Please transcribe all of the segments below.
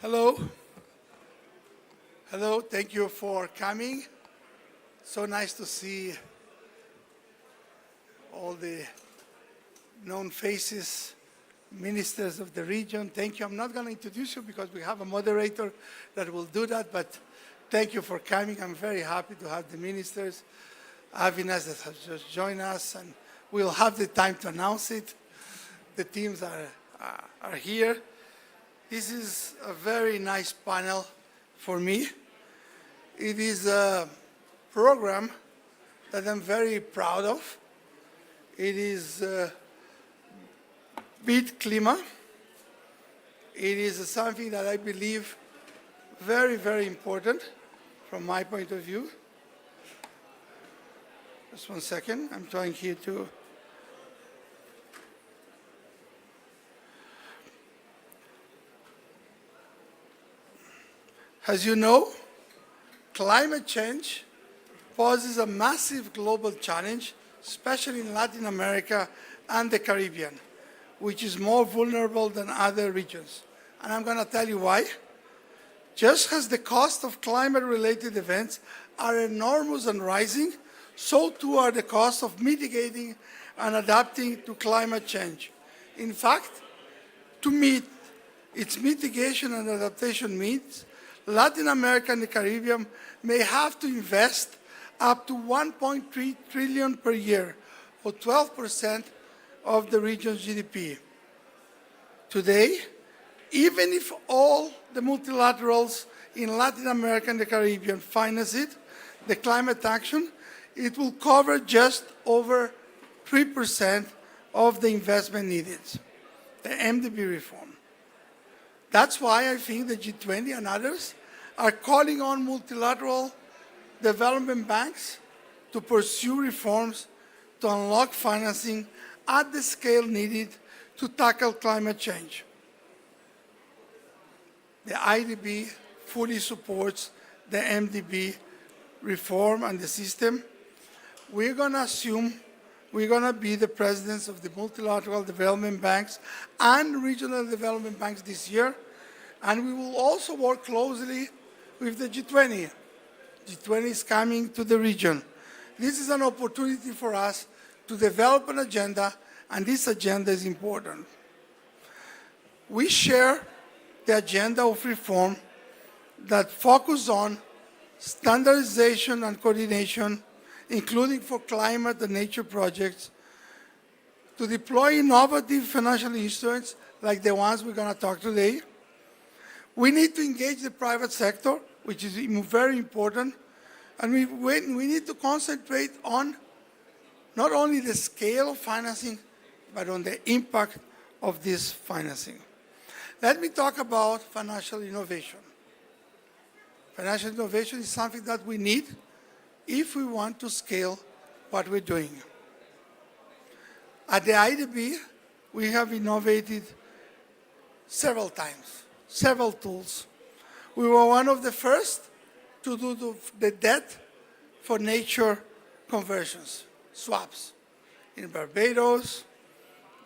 Hello. Hello, thank you for coming. So nice to see all the known faces, ministers of the region. Thank you. I'm not going to introduce you because we have a moderator that will do that, but thank you for coming. I'm very happy to have the ministers, Avinas, that has just joined us, and we'll have the time to announce it. The teams are here. This is a very nice panel for me. It is a program that I'm very proud of. It is Beat CLIMA. It is something that I believe very, very important from my point of view. Just one second. I'm trying here to... As you know, climate change poses a massive global challenge, especially in Latin America and the Caribbean, which is more vulnerable than other regions. And I'm going to tell you why. Just as the cost of climate-related events are enormous and rising, so too are the costs of mitigating and adapting to climate change. In fact, to meet its mitigation and adaptation needs, Latin America and the Caribbean may have to invest up to 1.3 trillion per year, or 12% of the region's GDP. Today, even if all the multilaterals in Latin America and the Caribbean finance it, the climate action, it will cover just over 3% of the investment needed, the MDB reform. That's why I think the G20 and others are calling on multilateral development banks to pursue reforms to unlock financing at the scale needed to tackle climate change. The IDB fully supports the MDB reform and the system. We're going to assume we're going to be the presidents of the multilateral development banks and regional development banks this year, and we will also work closely with the G20. G20 is coming to the region. This is an opportunity for us to develop an agenda, and this agenda is important. We share the agenda of reform that focus on standardization and coordination, including for climate and nature projects, to deploy innovative financial instruments like the ones we're going to talk today. We need to engage the private sector, which is very important, and we need to concentrate on not only the scale of financing, but on the impact of this financing. Let me talk about financial innovation. Financial innovation is something that we need if we want to scale what we're doing. At the IDB, we have innovated several times, several tools. We were one of the first to do the debt for nature conversions, swaps, in Barbados,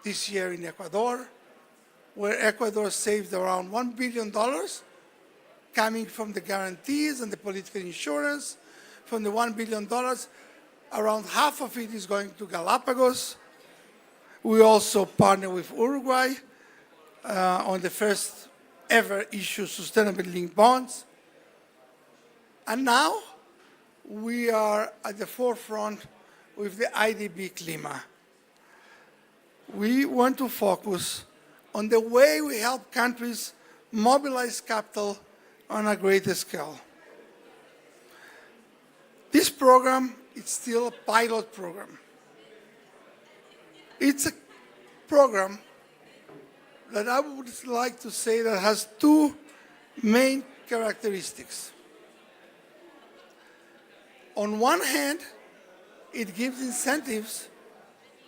this year in Ecuador, where Ecuador saved around $1 billion coming from the guarantees and the political insurance. From the $1 billion, around half of it is going to Galapagos. We also partner with Uruguay on the first ever issue sustainability linked bonds. And now we are at the forefront with the IDB CLIMA. We want to focus on the way we help countries mobilize capital on a greater scale. This program is still a pilot program. It's a program that I would like to say that has two main characteristics. On one hand, it gives incentives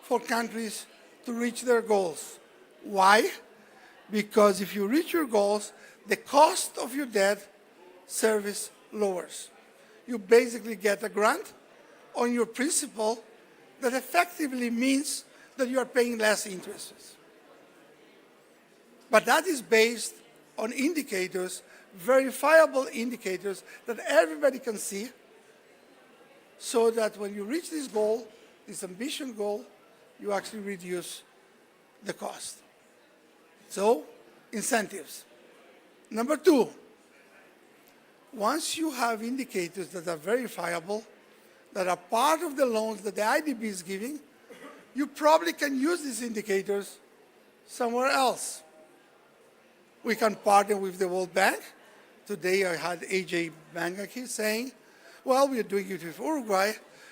for countries to reach their goals. Why? Because if you reach your goals, the cost of your debt service lowers. You basically get a grant on your principal that effectively means that you are paying less interest. But that is based on indicators, verifiable indicators that everybody can see, so that when you reach this goal, this ambition goal, you actually reduce the cost. So, incentives. Number two, once you have indicators that are verifiable, that are part of the loans that the IDB is giving, you probably can use these indicators somewhere else. We can partner with the World Bank. Today I had AJ Banga here saying, well, we're doing it with Uruguay,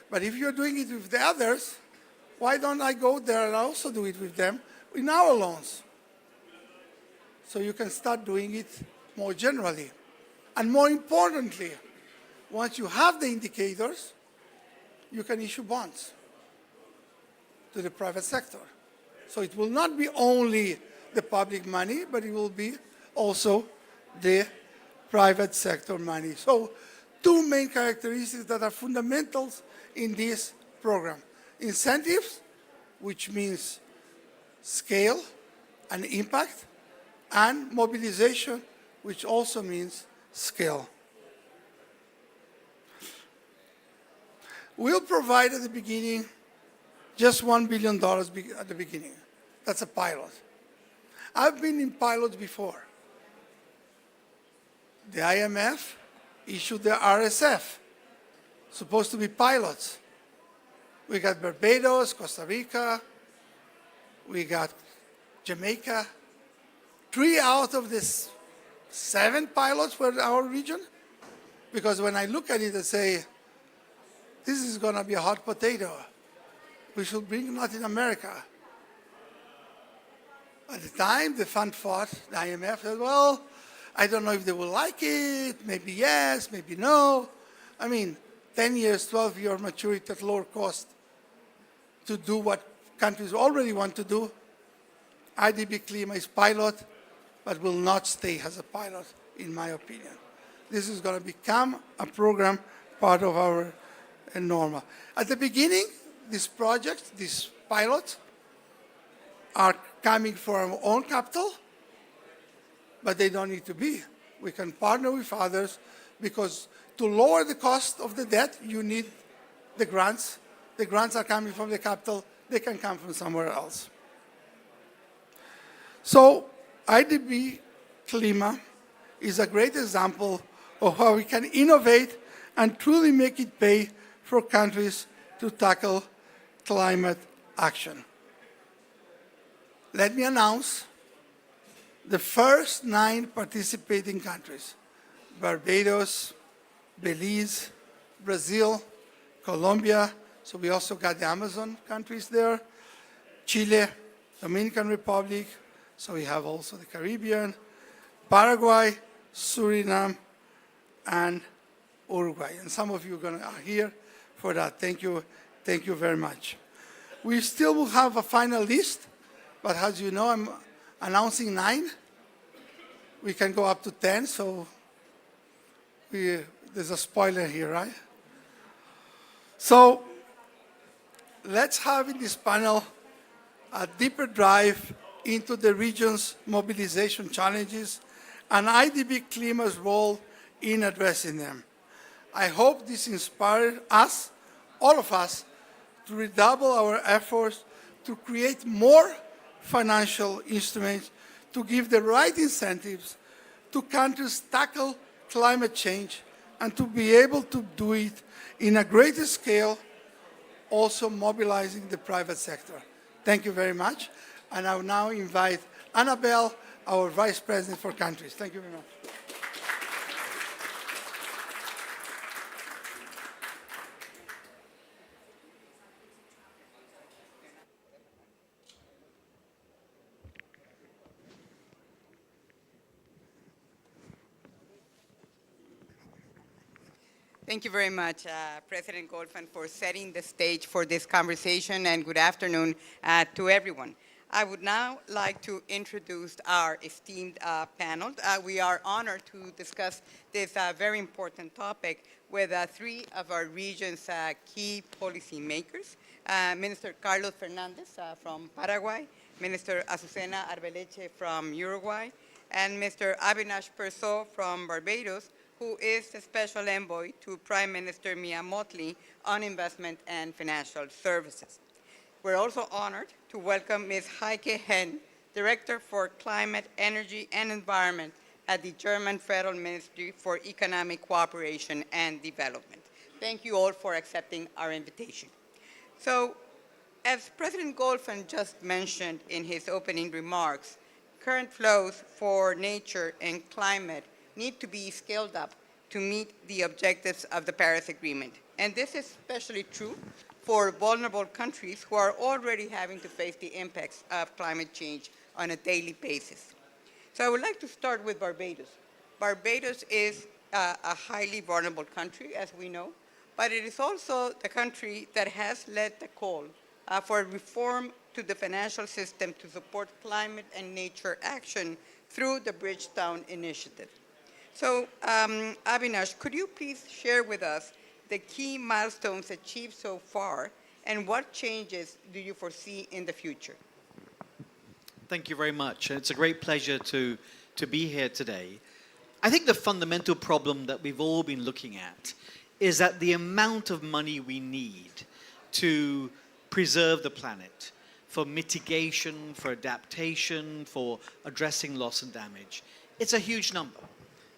but if you're doing it with the others, why don't I go there and also do it with them in our loans? So you can start doing it more generally. And more importantly, once you have the indicators, you can issue bonds to the private sector. So it will not be only the public money, but it will be also the private sector money. So two main characteristics that are fundamentals in this program. Incentives, which means scale and impact, and mobilization, which also means scale. We'll provide at the beginning just $1 billion at the beginning. That's a pilot. I've been in pilots before. The IMF issued the RSF, supposed to be pilots. We got Barbados, Costa Rica, we got Jamaica. 3 out of this 7 pilots were our region. Because when I look at it and say, this is going to be a hot potato, we should bring Latin America. At the time, the fund fought, the IMF said, well, I don't know if they will like it, maybe yes, maybe no. I mean, 10 years, 12-year maturity at lower cost to do what countries already want to do. IDB CLIMA is pilot, but will not stay as a pilot, in my opinion. This is going to become a program part of our normal. At the beginning, these projects, these pilots, are coming from our own capital, but they don't need to be. We can partner with others because to lower the cost of the debt, you need the grants. The grants are coming from the capital. They can come from somewhere else. So IDB CLIMA is a great example of how we can innovate and truly make it pay for countries to tackle climate action. Let me announce the first 9 participating countries: Barbados, Belize, Brazil, Colombia, so we also got the Amazon countries there, Chile, Dominican Republic, so we have also the Caribbean, Paraguay, Suriname, and Uruguay. And some of you are here for that. Thank you very much. We still will have a final list, but as you know, I'm announcing 9. We can go up to 10, so there's a spoiler here, right? So let's have in this panel a deeper dive into the region's mobilization challenges and IDB CLIMA's role in addressing them. I hope this inspired us, all of us, to redouble our efforts to create more financial instruments to give the right incentives to countries tackle climate change and to be able to do it in a greater scale, also mobilizing the private sector. Thank you very much. And I will now invite Annabelle, our Vice President for Countries. Thank you very much. Thank you very much, President Goldfund, for setting the stage for this conversation, and good afternoon to everyone. I would now like to introduce our esteemed panel. We are honored to discuss this very important topic with 3 of our region's key policy makers, Minister Carlos Fernandez from Paraguay, Minister Azucena Arbeleche from Uruguay, and Mr. Avinash Persaud from Barbados, who is the Special Envoy to Prime Minister Mia Mottley on Investment and Financial Services. We're also honored to welcome Ms. Heike Henn, Director for Climate, Energy, and Environment at the German Federal Ministry for Economic Cooperation and Development. Thank you all for accepting our invitation. So, as President Goldfein just mentioned in his opening remarks, current flows for nature and climate need to be scaled up to meet the objectives of the Paris Agreement. And this is especially true for vulnerable countries who are already having to face the impacts of climate change on a daily basis. So I would like to start with Barbados. Barbados is a highly vulnerable country, as we know, but it is also the country that has led the call for reform to the financial system to support climate and nature action through the Bridgetown Initiative. So, Avinash, could you please share with us the key milestones achieved so far, and what changes do you foresee in the future? Thank you very much. It's a great pleasure to be here today. I think the fundamental problem that we've all been looking at is that the amount of money we need to preserve the planet for mitigation, for adaptation, for addressing loss and damage, it's a huge number.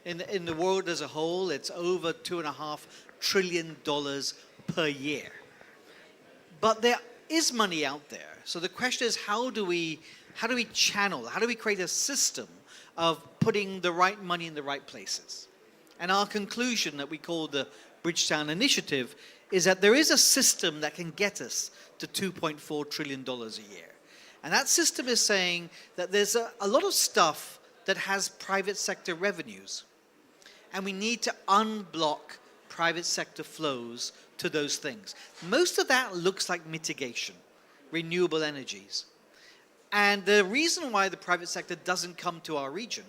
In the world as a whole, it's over $2.5 trillion per year. But there is money out there. So the question is, how do we channel, how do we create a system of putting the right money in the right places? And our conclusion that we call the Bridgetown Initiative is that there is a system that can get us to $2.4 trillion a year. And that system is saying that there's a lot of stuff that has private sector revenues. And we need to unblock private sector flows to those things. Most of that looks like mitigation, renewable energies. And the reason why the private sector doesn't come to our region,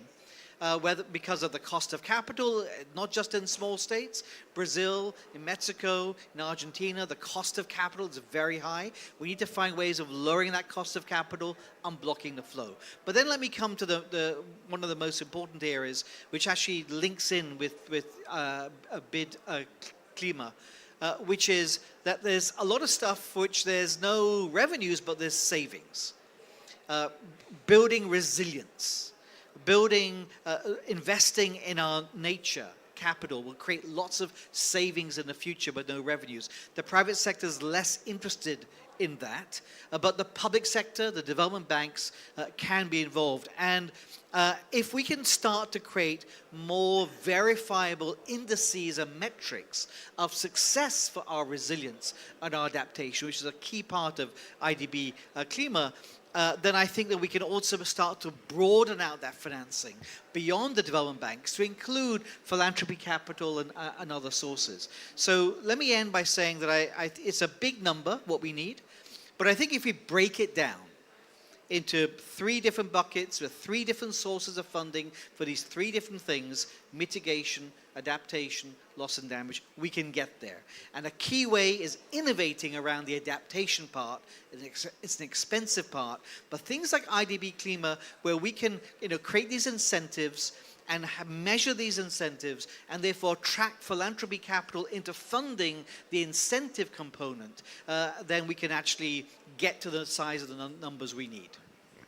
because of the cost of capital, not just in small states, Brazil, in Mexico, in Argentina, the cost of capital is very high. We need to find ways of lowering that cost of capital, unblocking the flow. But then let me come to the one of the most important areas, which actually links in with IDB CLIMA, which is that there's a lot of stuff for which there's no revenues, but there's savings. Building resilience, investing in our nature capital will create lots of savings in the future but no revenues. The private sector is less interested in that, but the public sector, the development banks can be involved. And if we can start to create more verifiable indices and metrics of success for our resilience and our adaptation, which is a key part of IDB CLIMA, then I think that we can also start to broaden out that financing beyond the development banks to include philanthropy capital and other sources. So let me end by saying that it's a big number, what we need, but I think if we break it down into 3 different buckets with 3 different sources of funding for these 3 different things, mitigation, adaptation, loss and damage, we can get there. And a key way is innovating around the adaptation part. It's an expensive part, but things like IDB CLIMA, where we can create these incentives and measure these incentives and therefore track philanthropy capital into funding the incentive component, then we can actually get to the size of the numbers we need.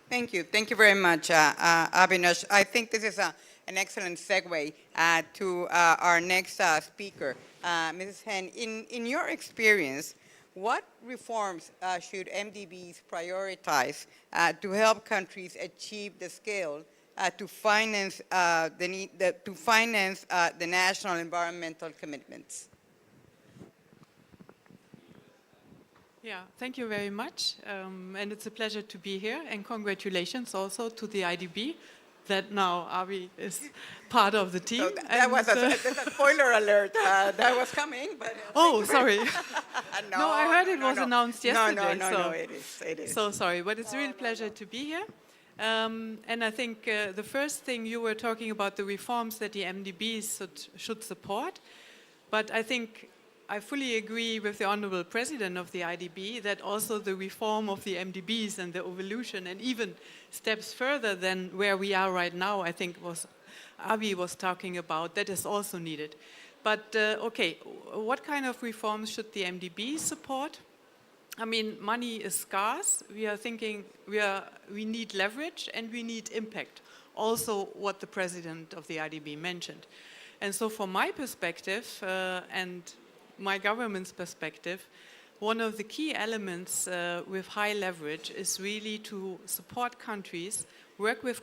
Thank you. Thank you very much, Avinash. I think this is an excellent segue to our next speaker. Mrs. Henn, in your experience, what reforms should MDBs prioritize to help countries achieve the scale to finance the national environmental commitments? Yeah, thank you very much. And it's a pleasure to be here. And congratulations also to the IDB that now Avi is part of the team. So that was a spoiler alert. That was coming, but... oh, sorry. No, I heard it was announced yesterday. No, it is. So sorry, but it's a real pleasure to be here. And I think the first thing you were talking about the reforms that the MDBs should support. But I think I fully agree with the Honorable President of the IDB that also the reform of the MDBs and the evolution and even steps further than where we are right now, I think was Avi was talking about, that is also needed. But okay, what kind of reforms should the MDB support? I mean, money is scarce. We are thinking we need leverage and we need impact. Also, what the president of the IDB mentioned. And so from my perspective and my government's perspective, one of the key elements with high leverage is really to support countries, work with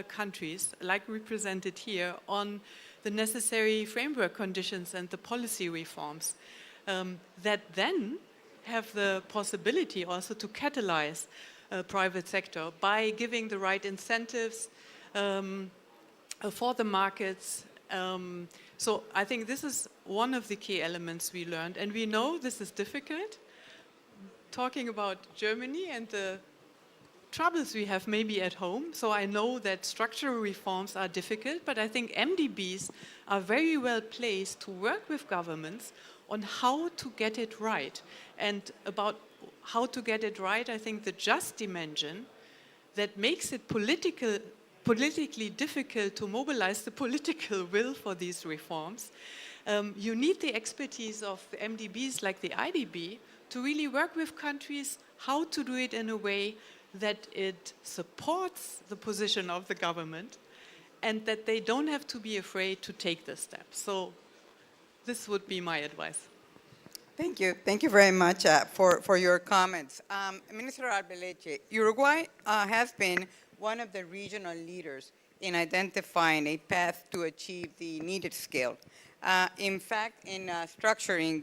countries, like represented here, on the necessary framework conditions and the policy reforms that then have the possibility also to catalyze private sector by giving the right incentives for the markets. So I think this is one of the key elements we learned, and we know this is difficult. Talking about Germany and the troubles we have maybe at home, so I know that structural reforms are difficult, but I think MDBs are very well placed to work with governments on how to get it right. And about how to get it right, I think the just dimension that makes it politically difficult to mobilize the political will for these reforms. You need the expertise of the MDBs like the IDB to really work with countries how to do it in a way that it supports the position of the government and that they don't have to be afraid to take this step. So this would be my advice. Thank you. Thank you very much for your comments. Minister Arbeleche, Uruguay has been one of the regional leaders in identifying a path to achieve the needed scale. In fact, in structuring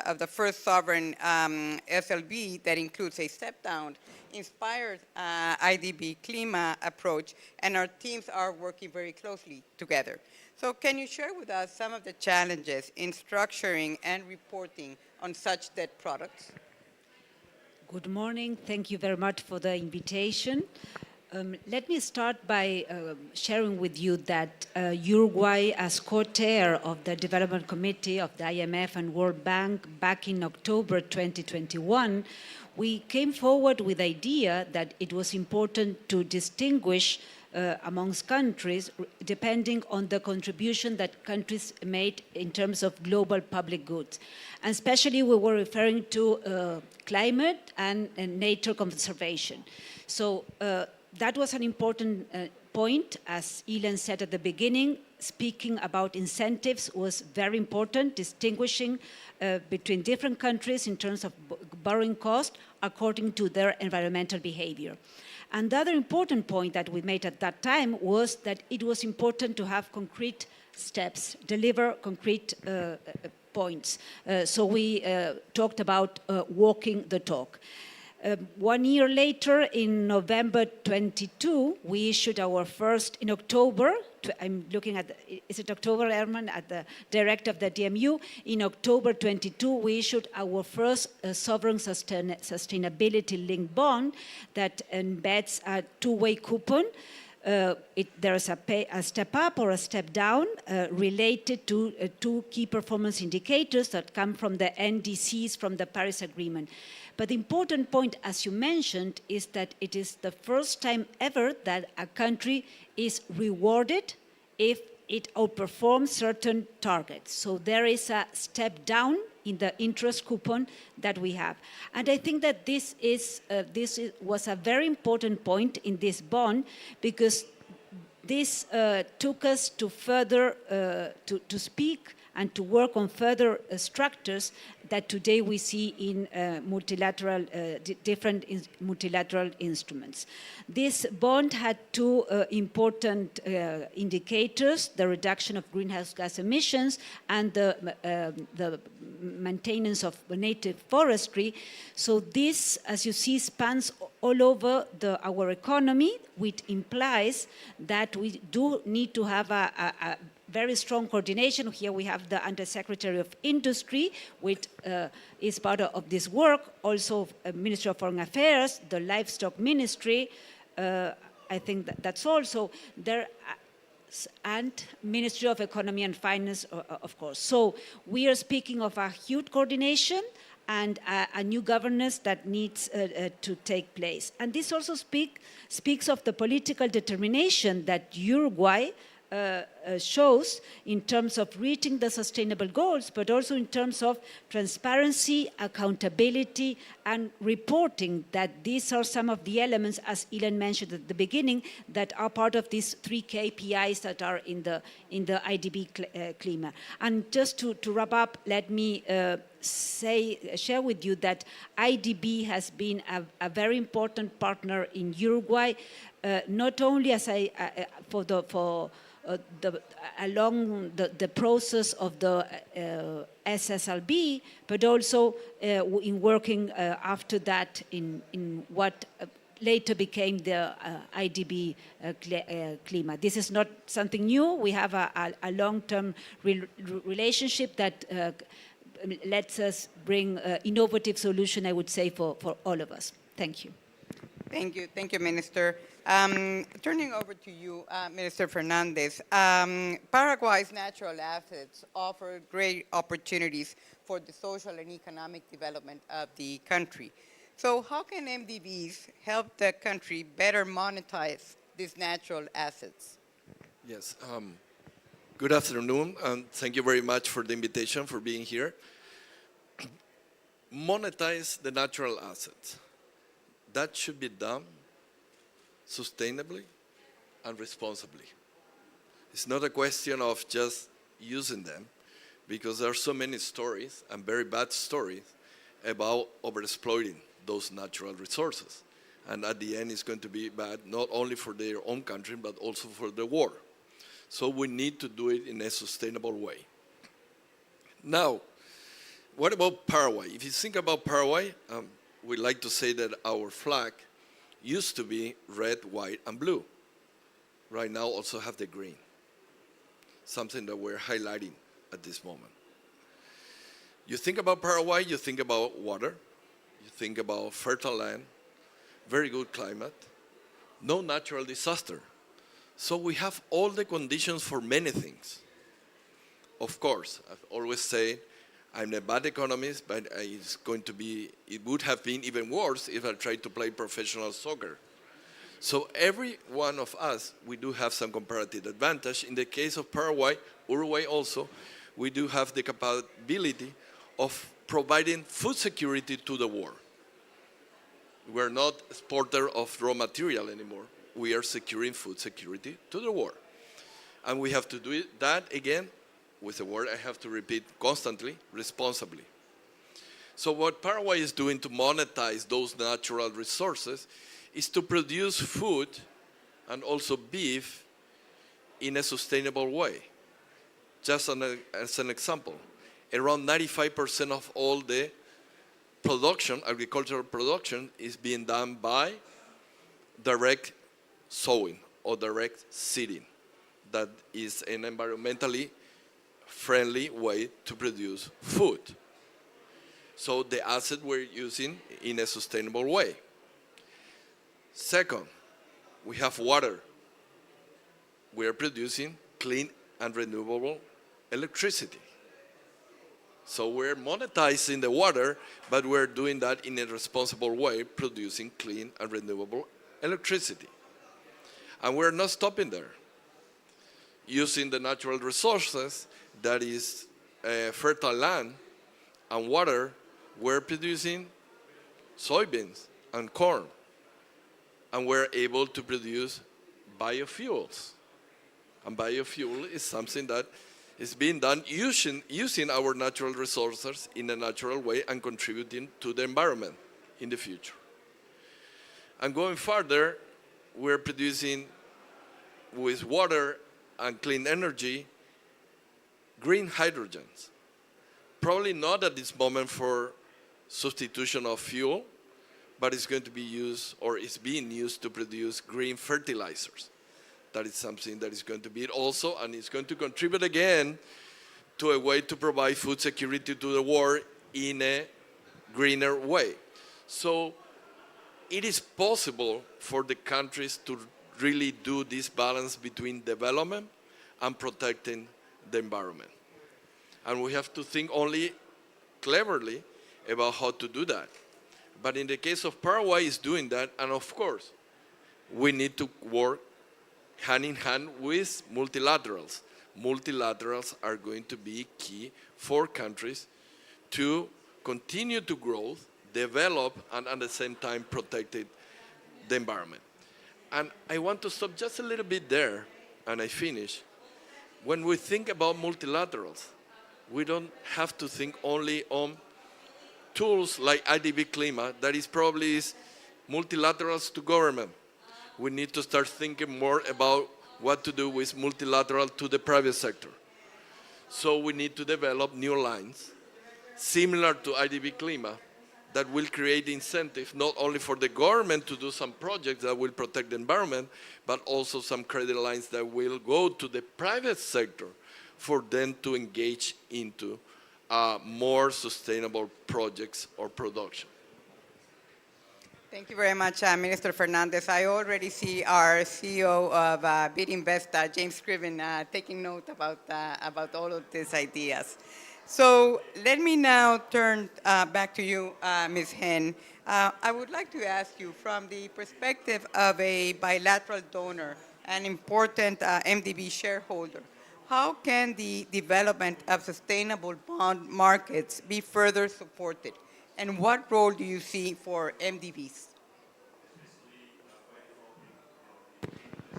of the first sovereign SLB that includes a step-down inspired IDB CLIMA approach, and our teams are working very closely together. So can you share with us some of the challenges in structuring and reporting on such debt products? Good morning. Thank you very much for the invitation. Let me start by sharing with you that Uruguay, as co-chair of the Development Committee of the IMF and World Bank back in October 2021, we came forward with the idea that it was important to distinguish amongst countries depending on the contribution that countries made in terms of global public goods. And especially we were referring to climate and nature conservation. So that was an important point, as Ilan said at the beginning. Speaking about incentives was very important, distinguishing between different countries in terms of borrowing cost according to their environmental behavior. And the other important point that we made at that time was that it was important to have concrete steps, deliver concrete points. So we talked about walking the talk. 1 year later, in November 22, we issued our first, in October, I'm looking at, is it October, Herman, at the director of the DMU? In October 22, we issued our first sovereign sustainability-linked bond that embeds a two-way coupon. There's a step up or a step down related to two key performance indicators that come from the NDCs from the Paris Agreement. But the important point, as you mentioned, is that it is the first time ever that a country is rewarded if it outperforms certain targets. So there is a step down in the interest coupon that we have. And I think that this was a very important point in this bond, because this took us to further, to speak and to work on further structures that today we see in multilateral, different multilateral instruments. This bond had two important indicators: the reduction of greenhouse gas emissions and the maintenance of native forestry. So this, as you see, spans all over our economy, which implies that we do need to have a very strong coordination. Here we have the Undersecretary of Industry, which is part of this work, also Ministry of Foreign Affairs, the Livestock Ministry. I think that's also there. and Ministry of Economy and Finance, of course. So we are speaking of a huge coordination and a new governance that needs to take place. And this also speaks of the political determination that Uruguay shows in terms of reaching the sustainable goals, but also in terms of transparency, accountability, and reporting, that these are some of the elements, as Ilan mentioned at the beginning, that are part of these 3 KPIs that are in the IDB CLIMA. And just to wrap up, let me share with you that IDB has been a very important partner in Uruguay, not only as along the process of the SSLB, but also in working after that in what later became the IDB CLIMA. This is not something new. We have a long-term relationship that lets us bring innovative solution, I would say, for all of us. Thank you. Thank you, Minister. Turning over to you, Minister Fernandez, Paraguay's natural assets offer great opportunities for the social and economic development of the country. So how can MDBs help the country better monetize these natural assets? Yes. Good afternoon, and thank you very much for the invitation, for being here. Monetize the natural assets. That should be done sustainably and responsibly. It's not a question of just using them, because there are so many stories, and very bad stories, about overexploiting those natural resources. And at the end, it's going to be bad not only for their own country, but also for the world. So we need to do it in a sustainable way. Now, what about Paraguay? If you think about Paraguay, we like to say that our flag used to be red, white, and blue. Right now also have the green, something that we're highlighting at this moment. You think about Paraguay, you think about water, you think about fertile land, very good climate, no natural disaster. So we have all the conditions for many things. Of course, I've always said, I'm a bad economist, but it would have been even worse if I tried to play professional soccer. So every one of us, we do have some comparative advantage. In the case of Paraguay, Uruguay also, we do have the capability of providing food security to the world. We're not exporter of raw material anymore. We are securing food security to the world. And we have to do that again, with a word I have to repeat constantly, responsibly. So what Paraguay is doing to monetize those natural resources is to produce food and also beef in a sustainable way. Just as an example, around 95% of all the production, agricultural production, is being done by direct sowing or direct seeding. That is an environmentally friendly way to produce food. So the asset we're using in a sustainable way. Second, we have water. We are producing clean and renewable electricity. So we're monetizing the water, but we're doing that in a responsible way, producing clean and renewable electricity. And we're not stopping there. Using the natural resources, that is fertile land and water, we're producing soybeans and corn. And we're able to produce biofuels. And biofuel is something that is being done using our natural resources in a natural way and contributing to the environment in the future. And going further, we're producing with water and clean energy green hydrogens. Probably not at this moment for substitution of fuel, but it's going to be used, or is being used, to produce green fertilizers. That is something that is going to be also, and it's going to contribute again to a way to provide food security to the world in a greener way. So it is possible for the countries to really do this balance between development and protecting the environment. And we have to think only cleverly about how to do that. But in the case of Paraguay, is doing that, and of course, we need to work hand in hand with multilaterals. Multilaterals are going to be key for countries to continue to grow, develop, and at the same time protect the environment. And I want to stop just a little bit there, and I finish. When we think about multilaterals, we don't have to think only on tools like IDB CLIMA, that is probably multilaterals to government. We need to start thinking more about what to do with multilateral to the private sector. So we need to develop new lines, similar to IDB CLIMA, that will create incentives not only for the government to do some projects that will protect the environment, but also some credit lines that will go to the private sector for them to engage into more sustainable projects or production. Thank you very much, Minister Fernandez. I already see our CEO of BidInvest, James Scriven, taking note about all of these ideas. So let me now turn back to you, Ms. Hen. I would like to ask you, from the perspective of a bilateral donor, an important MDB shareholder, how can the development of sustainable bond markets be further supported? And what role do you see for MDBs?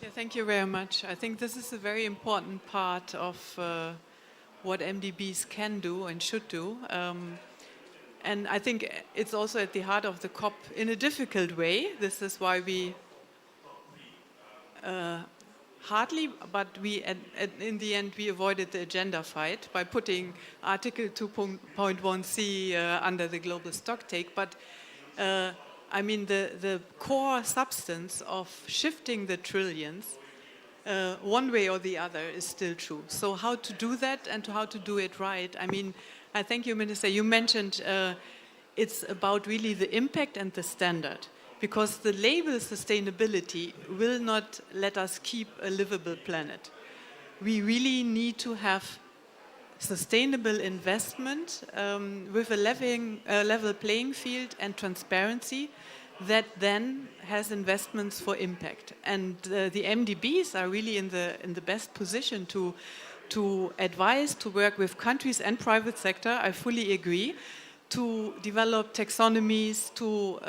Yeah, thank you very much. I think this is a very important part of what MDBs can do and should do. And I think it's also at the heart of the COP in a difficult way. This is why we hardly, but in the end, we avoided the agenda fight by putting Article 2.1c under the global stock take. But I mean, the core substance of shifting the trillions one way or the other is still true. So how to do that and how to do it right? I mean, I thank you, Minister. You mentioned it's about really the impact and the standard, because the label sustainability will not let us keep a livable planet. We really need to have sustainable investment with a level playing field and transparency that then has investments for impact. And the MDBs are really in the best position to advise, to work with countries and private sector, I fully agree, to develop taxonomies, to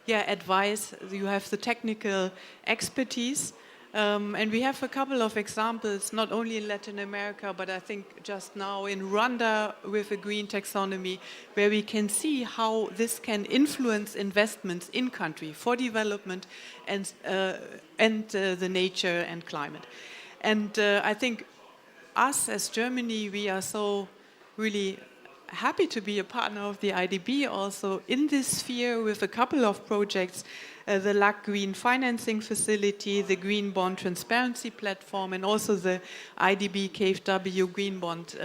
advise. You have the technical expertise. And we have a couple of examples, not only in Latin America, but I think just now in Rwanda with a green taxonomy, where we can see how this can influence investments in country for development and the nature and climate. And I think us as Germany, we are so really happy to be a partner of the IDB also in this sphere with a couple of projects, the LAC Green Financing Facility, the Green Bond Transparency Platform, and also the IDB KfW Green Bond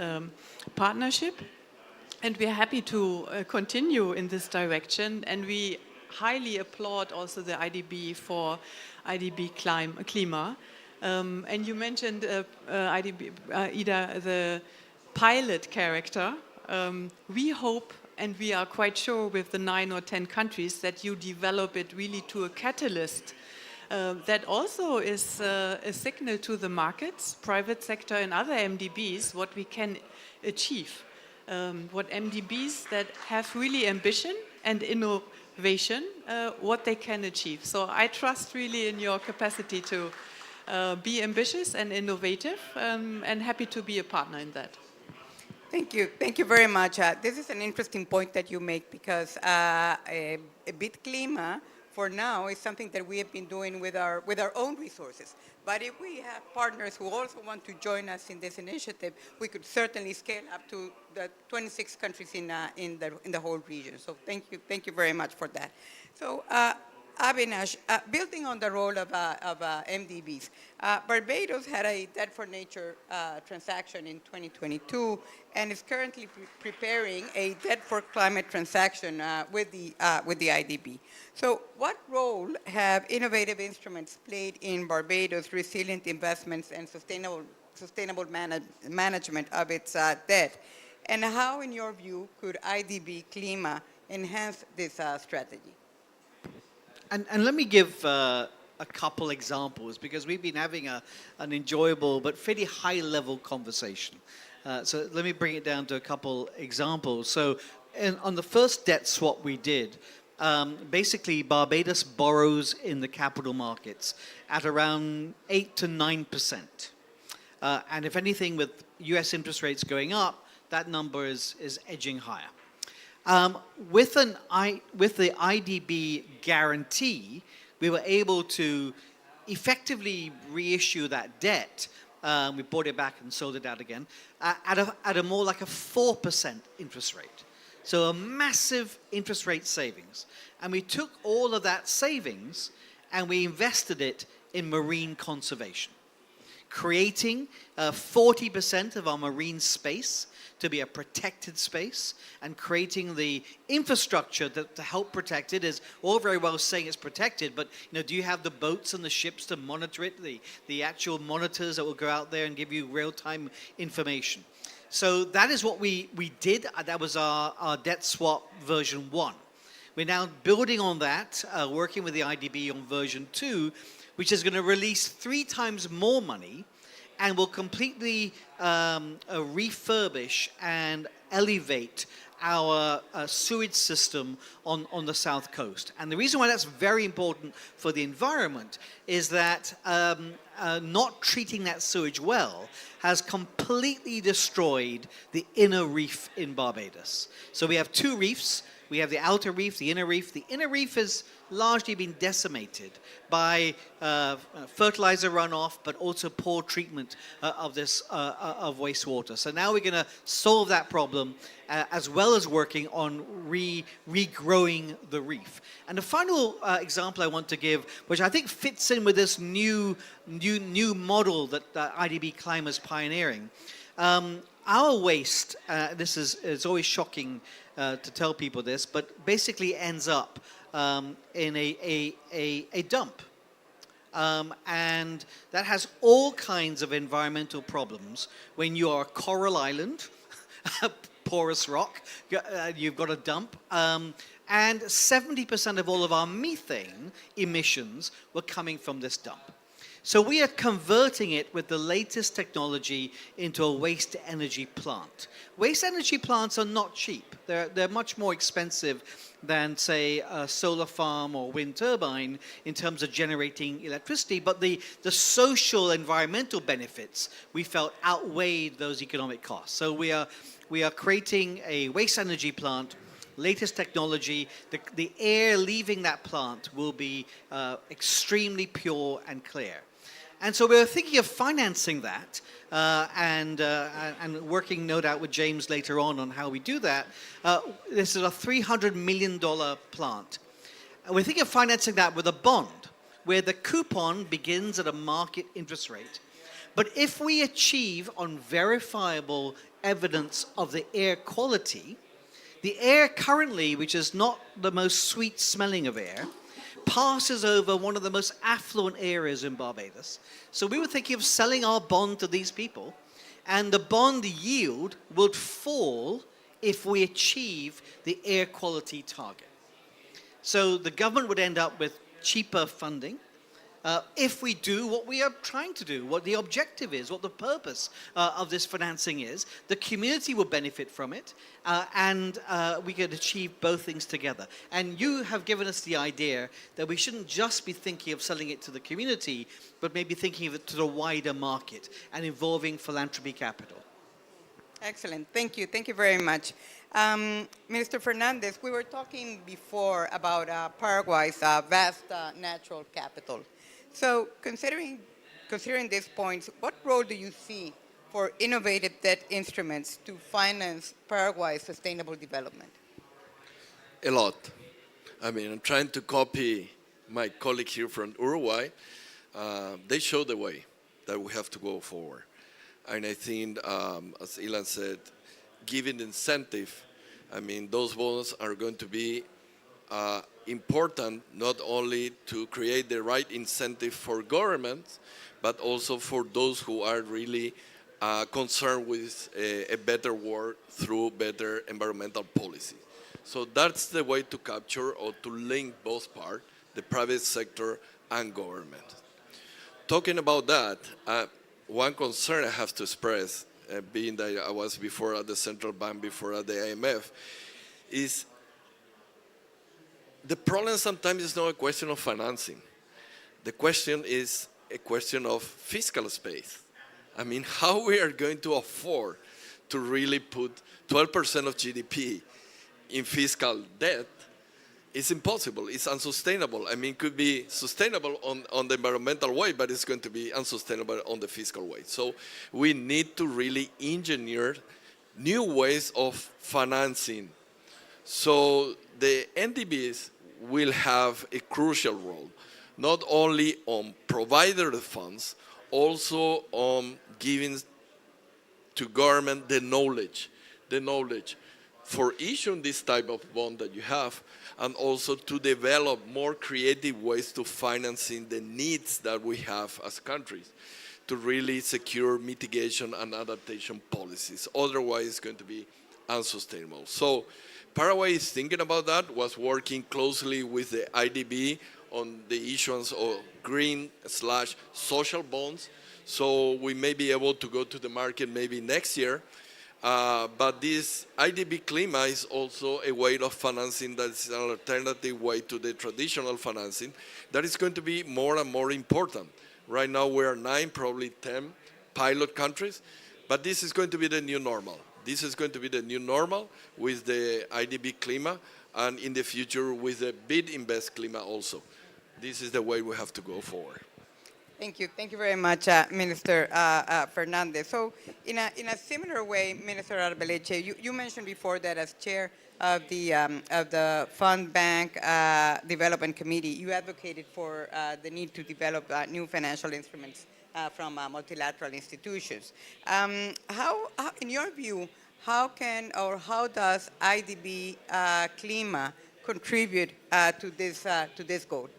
Partnership. And we are happy to continue in this direction, and we highly applaud also the IDB for IDB CLIMA. And you mentioned IDB, Ida, the pilot character. We hope, and we are quite sure with the 9 or 10 countries, that you develop it really to a catalyst that also is a signal to the markets, private sector and other MDBs, what we can achieve. What MDBs that have really ambition and innovation, what they can achieve. So I trust really in your capacity to be ambitious and innovative, and happy to be a partner in that. Thank you. Thank you very much. This is an interesting point that you make, because BID CLIMA, for now, is something that we have been doing with our own resources. But if we have partners who also want to join us in this initiative, we could certainly scale up to the 26 countries in the whole region. So thank you very much for that. So Avinash, building on the role of MDBs, Barbados had a Debt for Nature transaction in 2022 and is currently preparing a Debt for Climate transaction with the IDB. So what role have innovative instruments played in Barbados' resilient investments and sustainable management of its debt? And how, in your view, could IDB CLIMA enhance this strategy? And let me give a couple examples because we've been having an enjoyable but fairly high-level conversation. So let me bring it down to a couple examples. So on the first debt swap we did, basically Barbados borrows in the capital markets at around 8 to 9%. And if anything, with US interest rates going up, that number is edging higher. With the IDB guarantee, we were able to effectively reissue that debt. We bought it back and sold it out again at a more like a 4% interest rate. So a massive interest rate savings. And we took all of that savings and we invested it in marine conservation, creating 40% of our marine space to be a protected space and creating the infrastructure to help protect it. Is all very well saying it's protected, but do you have the boats and the ships to monitor it, the actual monitors that will go out there and give you real-time information? So that is what we did. That was our debt swap version 1. We're now building on that, working with the IDB on version 2, which is going to release 3 times more money and will completely refurbish and elevate our sewage system on the south coast. And the reason why that's very important for the environment is that not treating that sewage well has completely destroyed the inner reef in Barbados. So we have 2 reefs. We have the outer reef, the inner reef. The inner reef has largely been decimated by fertilizer runoff, but also poor treatment of wastewater. So now we're going to solve that problem as well as working on regrowing the reef. And the final example I want to give, which I think fits in with this new model that IDB CLIMA is pioneering. Our waste, it's always shocking to tell people this, but basically ends up in a dump. And that has all kinds of environmental problems. When you are a coral island, porous rock, you've got a dump. And 70% of all of our methane emissions were coming from this dump. So we are converting it with the latest technology into a waste energy plant. Waste energy plants are not cheap. They're much more expensive than, say, a solar farm or wind turbine in terms of generating electricity. But the social environmental benefits we felt outweighed those economic costs. So we are creating a waste energy plant. Latest technology, the air leaving that plant will be extremely pure and clear. And so we're thinking of financing that and working, no doubt, with James later on how we do that. This is a $300 million plant. We're thinking of financing that with a bond where the coupon begins at a market interest rate. But if we achieve on verifiable evidence of the air quality, the air currently, which is not the most sweet smelling of air, passes over one of the most affluent areas in Barbados. So we were thinking of selling our bond to these people, and the bond yield would fall if we achieve the air quality target. So the government would end up with cheaper funding. If we do what we are trying to do, what the objective is, what the purpose of this financing is, the community will benefit from it, and we could achieve both things together. And you have given us the idea that we shouldn't just be thinking of selling it to the community, but maybe thinking of it to the wider market and involving philanthropy capital. Excellent. Thank you. Thank you very much. Minister Fernandez, we were talking before about Paraguay's vast natural capital. So considering these points, what role do you see for innovative debt instruments to finance Paraguay's sustainable development? A lot. I mean, I'm trying to copy my colleague here from Uruguay. They show the way that we have to go forward. And I think, as Ilan said, giving incentive, I mean, those bonds are going to be important not only to create the right incentive for governments, but also for those who are really concerned with a better world through better environmental policy. So that's the way to capture or to link both parts, the private sector and government. Talking about that, one concern I have to express, being that I was before at the central bank, before at the IMF, is the problem sometimes is not a question of financing. The question is a question of fiscal space. I mean, how we are going to afford to really put 12% of GDP in fiscal debt is impossible. It's unsustainable. I mean, it could be sustainable on the environmental way, but it's going to be unsustainable on the fiscal way. So we need to really engineer new ways of financing. So the NDBs will have a crucial role, not only on providing the funds, also on giving to government the knowledge for issuing this type of bond that you have, and also to develop more creative ways to financing the needs that we have as countries to really secure mitigation and adaptation policies. Otherwise, it's going to be unsustainable. So Paraguay is thinking about that, was working closely with the IDB on the issuance of green/social bonds. So we may be able to go to the market maybe next year. But this IDB CLIMA is also a way of financing that is an alternative way to the traditional financing that is going to be more and more important. Right now we are 9, probably 10 pilot countries, but this is going to be the new normal. This is going to be the new normal with the IDB CLIMA, and in the future with the BID Invest CLIMA also. This is the way we have to go forward. Thank you. Thank you very much, Minister Fernandez. So in a similar way, Minister Arbeleche, you mentioned before that as chair of the Fund Bank Development Committee, you advocated for the need to develop new financial instruments from multilateral institutions. How, in your view, how does IDB CLIMA contribute to this goal?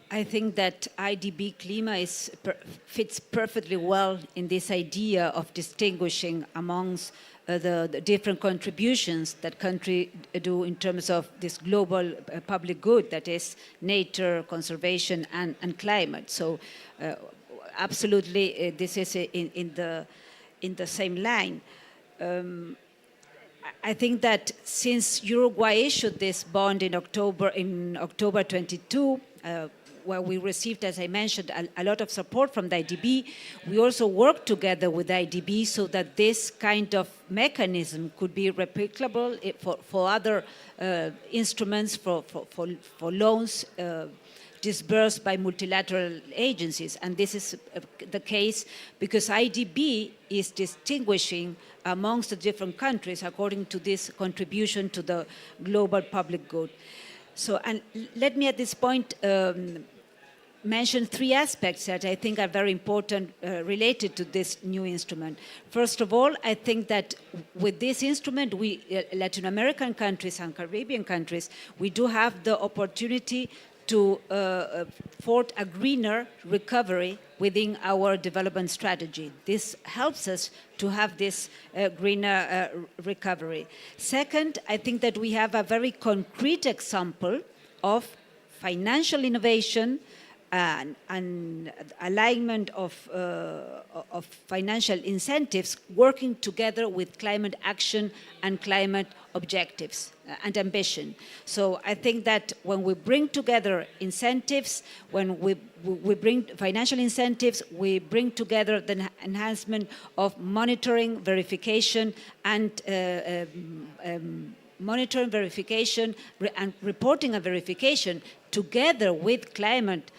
I think that IDB CLIMA fits perfectly well in this idea of distinguishing amongst the different contributions that countries do in terms of this global public good, that is nature, conservation, and climate. So absolutely, this is in the same line. I think that since Uruguay issued this bond in October 22, where we received, as I mentioned, a lot of support from the IDB, we also worked together with the IDB so that this kind of mechanism could be replicable for other instruments, for loans disbursed by multilateral agencies. And this is the case because IDB is distinguishing amongst the different countries according to this contribution to the global public good. So, and let me at this point mention 3 aspects that I think are very important related to this new instrument. First of all, I think that with this instrument, we, Latin American countries and Caribbean countries, we do have the opportunity to afford a greener recovery within our development strategy. This helps us to have this greener recovery. Second, I think that we have a very concrete example of financial innovation and alignment of financial incentives working together with climate action and climate objectives and ambition. So I think that when we bring together incentives, when we bring financial incentives, we bring together the enhancement of monitoring, verification, and monitoring, verification, and reporting and verification together with climate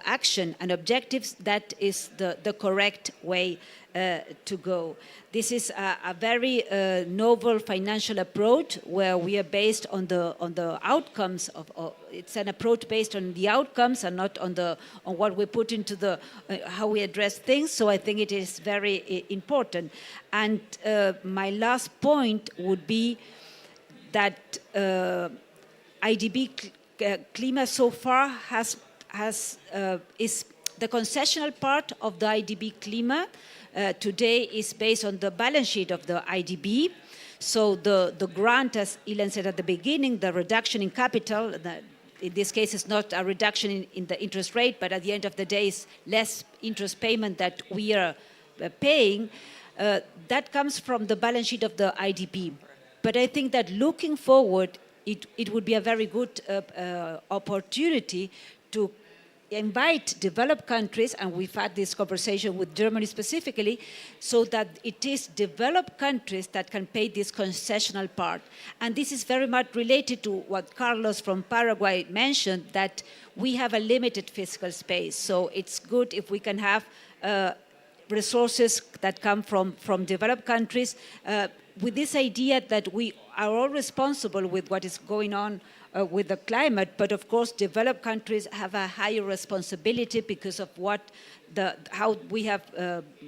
action and objectives, that is the correct way to go. This is a very novel financial approach where we are based on the outcomes of it's an approach based on the outcomes and not on what we put into the how we address things. So I think it is very important. And my last point would be that IDB CLIMA so far is the concessional part of the IDB CLIMA today is based on the balance sheet of the IDB. So the grant, as Ilan said at the beginning, the reduction in capital, in this case, it's not a reduction in the interest rate, but at the end of the day, it's less interest payment that we are paying. That comes from the balance sheet of the IDB. But I think that looking forward, it would be a very good opportunity to invite developed countries, and we've had this conversation with Germany specifically, so that it is developed countries that can pay this concessional part. And this is very much related to what Carlos from Paraguay mentioned, that we have a limited fiscal space. So it's good if we can have resources that come from developed countries with this idea that we are all responsible with what is going on with the climate, but of course developed countries have a higher responsibility because of how we have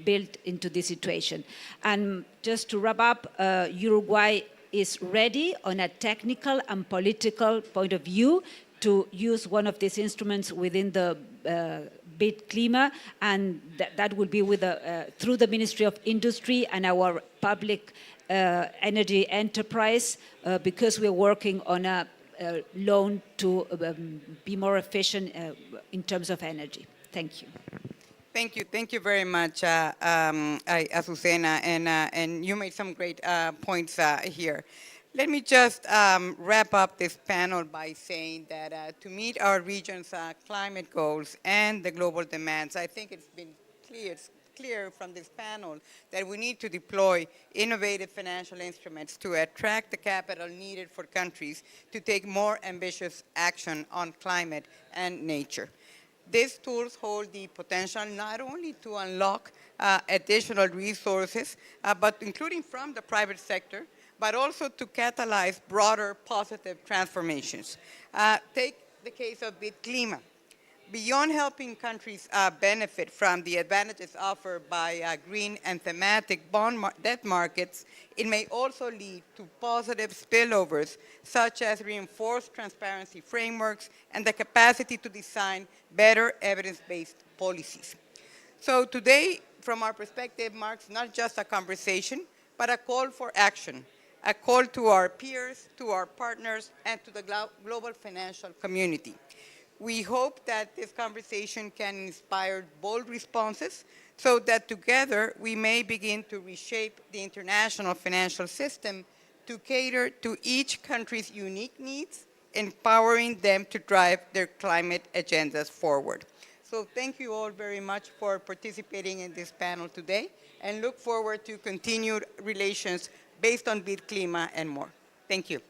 built into this situation. And just to wrap up, Uruguay is ready on a technical and political point of view to use one of these instruments within the BID CLIMA, and that will be through the Ministry of Industry and our public energy enterprise, because we're working on a loan to be more efficient in terms of energy. Thank you. Thank you very much, Azucena, and you made some great points here. Let me just wrap up this panel by saying that to meet our region's climate goals and the global demands, I think it's been clear from this panel that we need to deploy innovative financial instruments to attract the capital needed for countries to take more ambitious action on climate and nature. These tools hold the potential not only to unlock additional resources, but including from the private sector, but also to catalyze broader positive transformations. Take the case of BID CLIMA. Beyond helping countries benefit from the advantages offered by green and thematic debt markets, it may also lead to positive spillovers, such as reinforced transparency frameworks and the capacity to design better evidence-based policies. So today, from our perspective, marks not just a conversation, but a call for action, a call to our peers, to our partners, and to the global financial community. We hope that this conversation can inspire bold responses so that together we may begin to reshape the international financial system to cater to each country's unique needs, empowering them to drive their climate agendas forward. So thank you all very much for participating in this panel today, and look forward to continued relations based on BID CLIMA and more. Thank you.